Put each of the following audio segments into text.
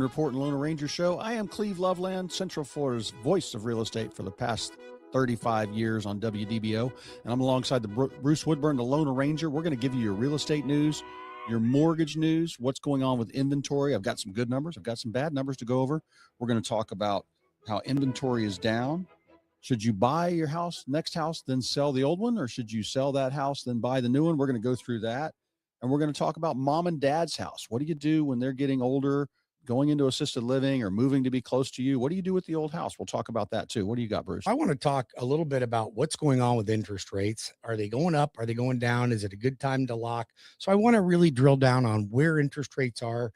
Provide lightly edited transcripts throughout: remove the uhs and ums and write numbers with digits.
Report and Lone Ranger Show. I am Cleve, Loveland, Central Florida's voice of real estate for the past 35 years on WDBO. And I'm alongside the Bruce Woodburn, the Lone Ranger. We're going to give you your real estate news, your mortgage news, what's going on with inventory. I've got some good numbers. I've got some bad numbers to go over. We're going to talk about how inventory is down. Should you buy your next house, then sell the old one? Or should you sell that house, then buy the new one? We're going to go through that. And we're going to talk about mom and dad's house. What do you do when they're getting older, going into assisted living or moving to be close to you? What do you do with the old house? We'll talk about that too. What do you got, Bruce? I want to talk a little bit about what's going on with interest rates. Are they going up? Are they going down? Is it a good time to lock? So I want to really drill down on where interest rates are,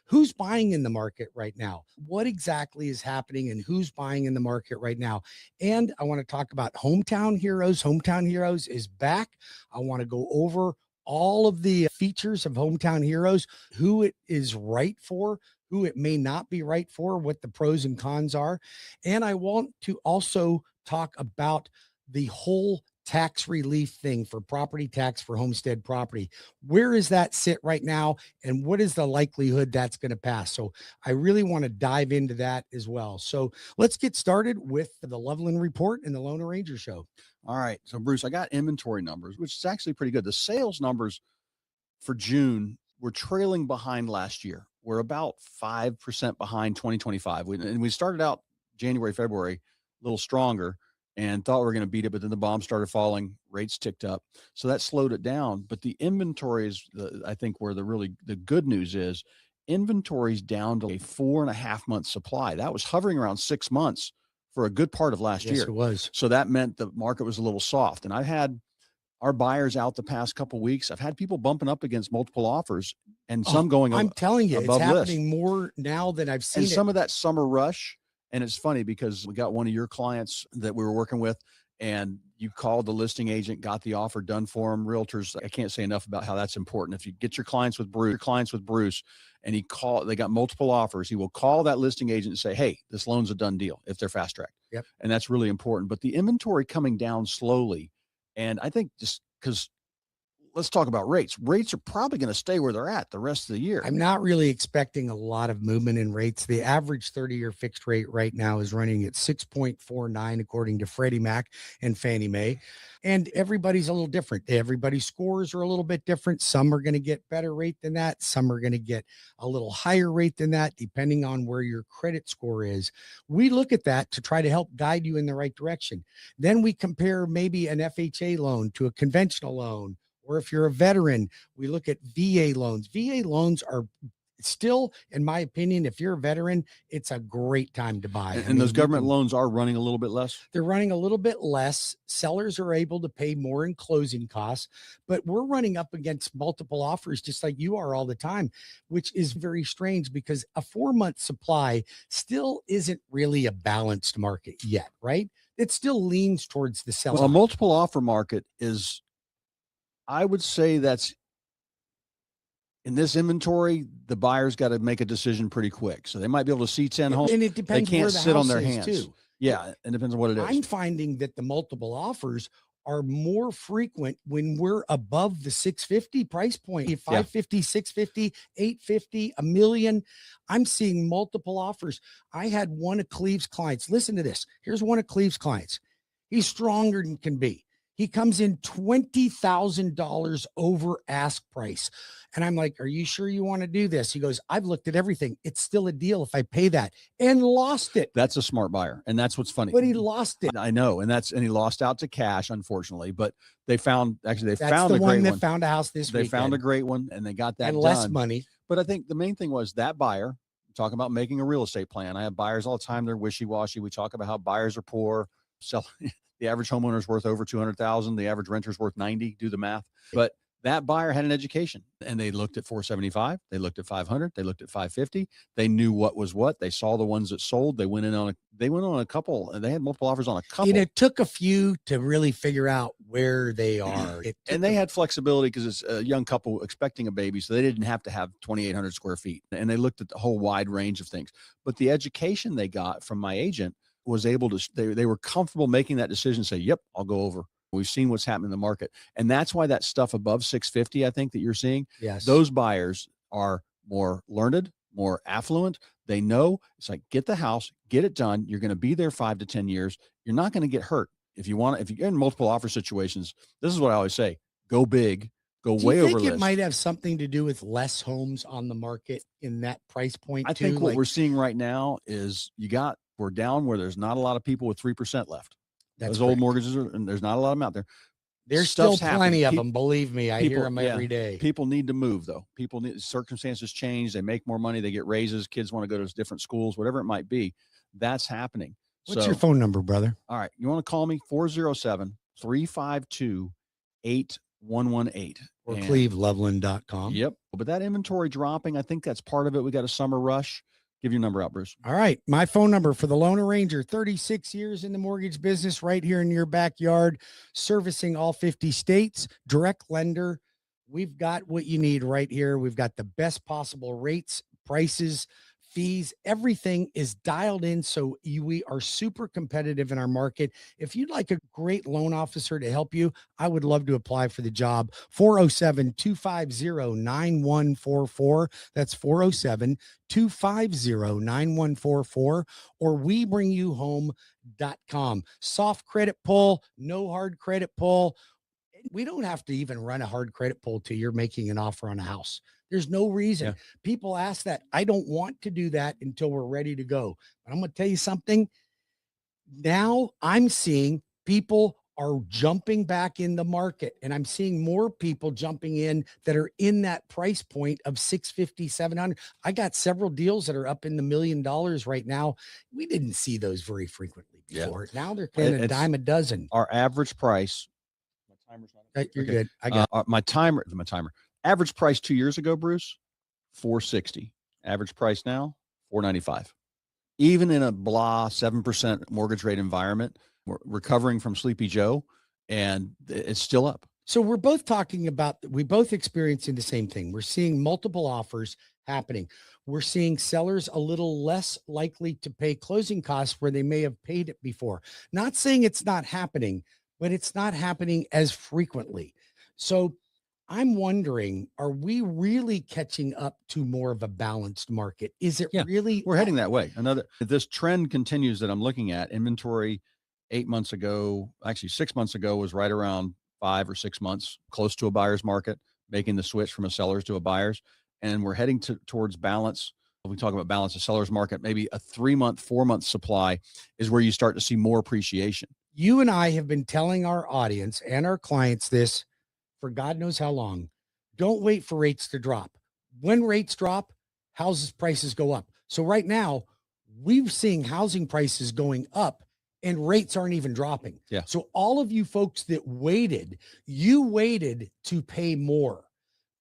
who's buying in the market right now, what exactly is happening, and who's buying in the market right now. And I want to talk about Hometown Heroes. Hometown Heroes is back. I want to go over all of the features of Hometown Heroes, who it is right for, who it may not be right for, what the pros and cons are. And I want to also talk about the whole tax relief thing for property tax for homestead property. Where is that sit right now? And what is the likelihood that's going to pass? So I really want to dive into that as well. So let's get started with the Loveland Report and the Lone Ranger Show. All right. So Bruce, I got inventory numbers, which is actually pretty good. The sales numbers for June were trailing behind last year. We're about 5% behind 2025. We started out January, February, a little stronger and thought we were going to beat it, but then the bomb started falling, rates ticked up. So that slowed it down. But the inventory is, I think, where the good news is. Inventory's down to a 4.5 month supply. That was hovering around 6 months for a good part of last year. Yes, it was. So that meant the market was a little soft. And I've had our buyers out the past couple of weeks. I've had people bumping up against multiple offers and some going. I'm telling you, it's happening list. More now than I've seen. And some of that summer rush. And it's funny because we got one of your clients that we were working with, and you called the listing agent, got the offer done for them. Realtors, I can't say enough about how that's important. If you get your clients with Bruce, and they got multiple offers, he will call that listing agent and say, hey, this loan's a done deal if they're fast tracked. Yep. And that's really important. But the inventory coming down slowly. And I think just because let's talk about rates. Rates are probably going to stay where they're at the rest of the year. I'm not really expecting a lot of movement in rates. The average 30-year fixed rate right now is running at 6.49, according to Freddie Mac and Fannie Mae. And everybody's a little different. Everybody's scores are a little bit different. Some are going to get better rate than that. Some are going to get a little higher rate than that, depending on where your credit score is. We look at that to try to help guide you in the right direction. Then we compare maybe an FHA loan to a conventional loan. Or if you're a veteran, we look at VA loans. VA loans are still, in my opinion, if you're a veteran, it's a great time to buy. And those government loans are running a little bit less. They're running a little bit less. Sellers are able to pay more in closing costs, but we're running up against multiple offers just like you are all the time, which is very strange because a 4-month supply still isn't really a balanced market yet, right? It still leans towards the seller. Well, a multiple offer market is, I would say that's in this inventory, the buyer's got to make a decision pretty quick. So they might be able to see 10 homes. And it depends. They can't sit on their hands too. Yeah, it depends on what it is. I'm finding that the multiple offers are more frequent when we're above the 650 price point. 550, 650, 850, $1 million. I'm seeing multiple offers. I had one of Cleve's clients. Listen to this. Here's one of Cleve's clients. He's stronger than can be. He comes in $20,000 over ask price. And I'm like, are you sure you want to do this? He goes, I've looked at everything. It's still a deal if I pay that, and lost it. That's a smart buyer. And that's what's funny. But he lost it. I know. And he lost out to cash, unfortunately, but they found a great one. That one. Found a house this weekend. They found a great one and they got that and done. Less money. But I think the main thing was that buyer, talking about making a real estate plan. I have buyers all the time. They're wishy-washy. We talk about how buyers are poor, selling. The average homeowner is worth over 200,000. The average renter is worth 90. Do the math. But that buyer had an education, and they looked at 475. They looked at 500. They looked at 550. They knew what was what. They saw the ones that sold. They went on a couple, and they had multiple offers on a couple. And it took a few to really figure out where they are. And they had flexibility because it's a young couple expecting a baby, so they didn't have to have 2,800 square feet. And they looked at the whole wide range of things. But the education they got from my agent was able to, they were comfortable making that decision, say, yep, I'll go over. We've seen what's happening in the market. And that's why that stuff above 650, I think that you're seeing, yes, those buyers are more learned. more affluent. They know it's like, get the house, get it done. You're going to be there 5 to 10 years. You're not going to get hurt. If you're in multiple offer situations, this is what I always say, go big, go Do way you over think it list. might have something to do with less homes on the market in that price point I too? think what we're seeing right now is we're down where there's not a lot of people with 3% left. That's Those old correct. mortgages and there's not a lot of them out there. There's Stuff's still plenty happening. of them. Believe me, I hear them every day. People need to move though. Circumstances change. They make more money. They get raises. Kids want to go to different schools, whatever it might be. That's happening. What's your phone number, brother? All right. You want to call me 407-352-8118 or cleveloveland.com. Yep. But that inventory dropping, I think that's part of it. We got a summer rush. Give your number out, Bruce. All right. My phone number for the Loan Arranger, 36 years in the mortgage business right here in your backyard, servicing all 50 states, direct lender. We've got what you need right here. We've got the best possible rates, prices, fees, everything is dialed in. So we are super competitive in our market. If you'd like a great loan officer to help you, I would love to apply for the job. 407-250-9144. That's 407-250-9144, or WeBringYouHome.com. Soft credit pull, no hard credit pull. We don't have to even run a hard credit pull till you're making an offer on a house. There's no reason. Yeah. People ask that. I don't want to do that until we're ready to go. But I'm going to tell you something. Now I'm seeing people are jumping back in the market, and I'm seeing more people jumping in that are in that price point of 650, 700. I got several deals that are up in the $1 million right now. We didn't see those very frequently before. Yeah. Now they're paying a dime a dozen. Our average price. My timer's not. You're good. I got my timer. Average price 2 years ago, Bruce, $460. Average price now, $495. Even in a blah 7% mortgage rate environment, we're recovering from Sleepy Joe, and it's still up. So we're both talking about, we both experiencing the same thing. We're seeing multiple offers happening. We're seeing sellers a little less likely to pay closing costs where they may have paid it before. Not saying it's not happening, but it's not happening as frequently. So I'm wondering, are we really catching up to more of a balanced market? Is it really? We're heading that way. If this trend continues that I'm looking at, inventory 8 months ago, actually 6 months ago, was right around 5 or 6 months, close to a buyer's market, making the switch from a seller's to a buyer's. And we're heading towards balance. When we talk about balance, a seller's market, maybe a 3-month, 4-month supply is where you start to see more appreciation. You and I have been telling our audience and our clients this for God knows how long. Don't wait for rates to drop. When rates drop, houses prices go up. So right now, we're seeing housing prices going up and rates aren't even dropping. Yeah. So all of you folks that waited, you waited to pay more.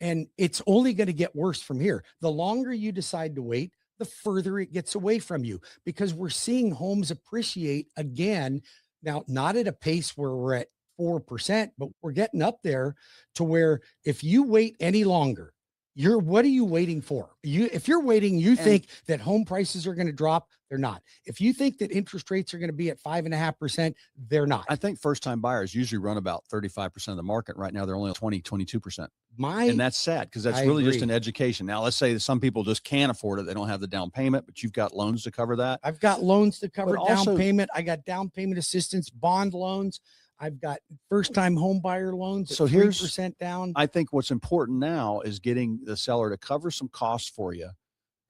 And it's only going to get worse from here. The longer you decide to wait, the further it gets away from you, because we're seeing homes appreciate again. Now, not at a pace where we're at 4%, but we're getting up there to where if you wait any longer, what are you waiting for? If you're waiting, you think that home prices are going to drop, they're not. If you think that interest rates are going to be at 5.5%, they're not. I think first-time buyers usually run about 35% of the market. Right now, they're only 22%. And that's sad, because that's really just an education. Now, let's say that some people just can't afford it. They don't have the down payment, but you've got loans to cover that. I've got loans to cover down payment. I got down payment assistance, bond loans. I've got first-time home buyer loans. So 3% down. I think what's important now is getting the seller to cover some costs for you,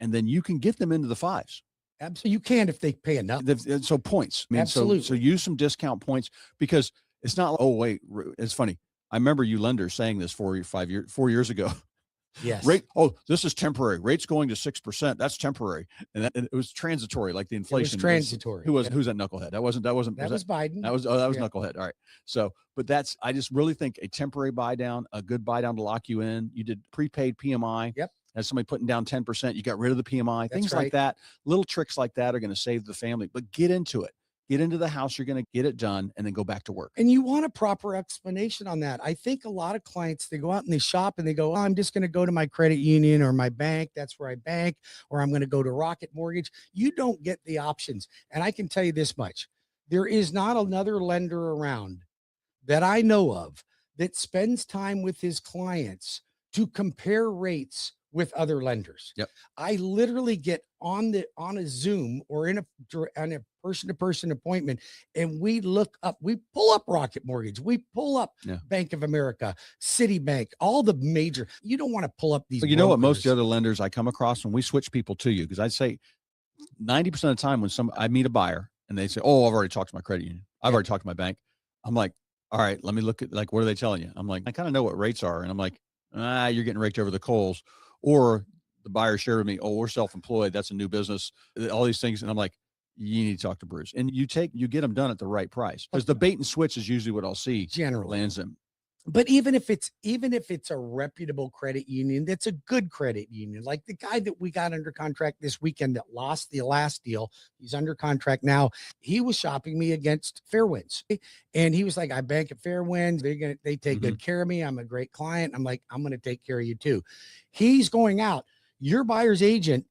and then you can get them into the 5s. Absolutely, you can if they pay enough. So points. I mean, absolutely. So use some discount points, because it's not. Oh wait, it's funny. I remember you lenders saying this 4 years ago. Yes. This is temporary. Rates going to 6%. That's temporary, and it was transitory, like the inflation. It was transitory. Who's that knucklehead? That was Biden. That was knucklehead. All right. So, but I just really think a temporary buy down, a good buy down to lock you in. You did prepaid PMI. Yep. As somebody putting down 10%, you got rid of the PMI. That's things right. like that. Little tricks like that are going to save the family. But get into it. Get into the house. You're going to get it done, and then go back to work. And you want a proper explanation on that. I think a lot of clients, they go out and they shop and they go, I'm just going to go to my credit union or my bank. That's where I bank, or I'm going to go to Rocket Mortgage. You don't get the options. And I can tell you this much. There is not another lender around that I know of that spends time with his clients to compare rates with other lenders. Yep. I literally get on a Zoom or on a person-to-person appointment, and we pull up Rocket Mortgage, we pull up Bank of America, Citibank, all the major. You don't want to pull up these. But you know what? Most of the other lenders I come across when we switch people to you, because I'd say 90% of the time when I meet a buyer and they say, "Oh, I've already talked to my credit union. I've already talked to my bank." I'm like, "All right, let me look at what are they telling you?" I'm like, "I kind of know what rates are," and I'm like, "You're getting raked over the coals." Or the buyer shared with me, "Oh, we're self-employed. That's a new business." All these things, and I'm like, "You need to talk to Bruce," and you get them done at the right price, because the bait and switch is usually what I'll see generally lands them. But even if it's a reputable credit union, that's a good credit union. Like the guy that we got under contract this weekend that lost the last deal, he's under contract now. He was shopping me against Fairwinds, and he was like, "I bank at Fairwinds. They take good care of me. I'm a great client." I'm like, "I'm going to take care of you too." He's going out. Your buyer's agent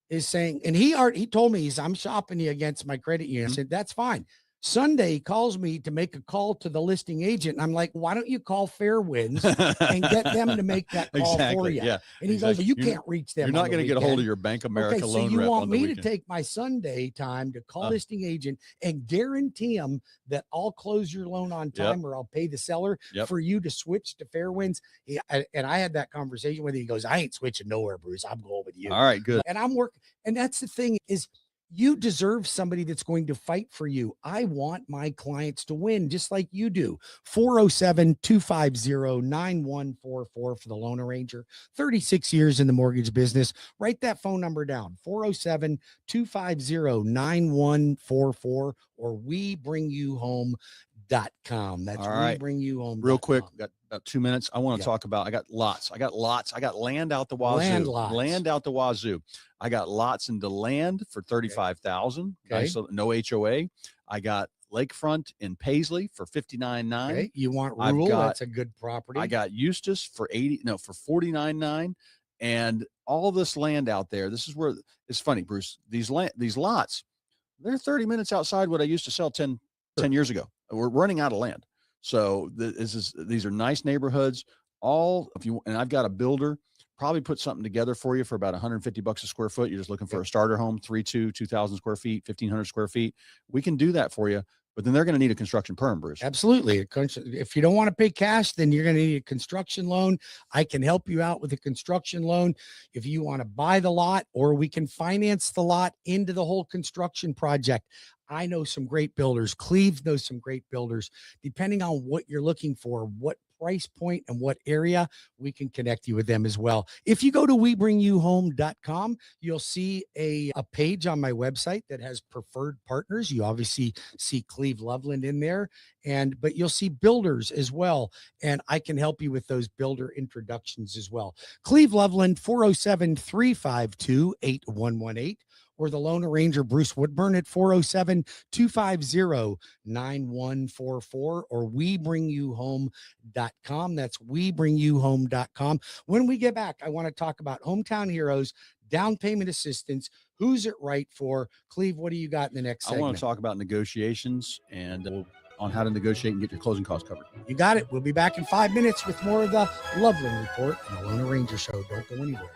is saying, and he told me, "I'm shopping you against my credit union." I said, "That's fine." Sunday, he calls me to make a call to the listing agent. And I'm like, "Why don't you call Fairwinds and get them to make that call for you?" Yeah. And he goes, "You can't reach them. You're not going to get a hold of your Bank of America loan rep on the weekend. So you want me to take my Sunday time to call listing agent and guarantee them that I'll close your loan on time, or I'll pay the seller for you to switch to Fairwinds?" And I had that conversation with him. He goes, "I ain't switching nowhere, Bruce. I'm going with you." All right, good. And I'm working. And that's the thing is, you deserve somebody that's going to fight for you. I want my clients to win just like you do. 407-250-9144 for the loan arranger. 36 years in the mortgage business. Write that phone number down. 407-250-9144 or WeBringYouHome.com. That's all right. WeBringYouHome.com. Real quick, got about 2 minutes. I want to talk about, I got lots. I got land out the wazoo. Land out the wazoo. I got lots in DeLand for $35,000. Okay. Nice, no HOA. I got Lakefront in Paisley for $59,900. Okay. You want rural? That's a good property. I got Eustis for $49,900. And all this land out there. This is where it's funny, Bruce. These lots, they're 30 minutes outside what I used to sell 10 years ago. We're running out of land. So these are nice neighborhoods. And I've got a builder probably put something together for you for about $150 a square foot. You're just looking for a starter home, 2,000 square feet, 1,500 square feet. We can do that for you, but then they're going to need a construction perm, Bruce. Absolutely. If you don't want to pay cash, then you're going to need a construction loan. I can help you out with a construction loan. If you want to buy the lot, or we can finance the lot into the whole construction project. I know some great builders. Cleve knows some great builders. Depending on what you're looking for, what price point and what area, we can connect you with them as well. If you go to WeBringYouHome.com, you'll see a page on my website that has preferred partners. You obviously see Cleve Loveland in there, but you'll see builders as well. And I can help you with those builder introductions as well. Cleve Loveland, 407-352-8118. Or the loan arranger, Bruce Woodburn, at 407-250-9144, or WeBringYouHome.com. That's WeBringYouHome.com. When we get back, I want to talk about Hometown Heroes, down payment assistance. Who's it right for? Cleve, what do you got in the next segment? I want to talk about negotiations and on how to negotiate and get your closing costs covered. You got it. We'll be back in 5 minutes with more of the Loveland Report and the Loan Arranger Show. Don't go anywhere.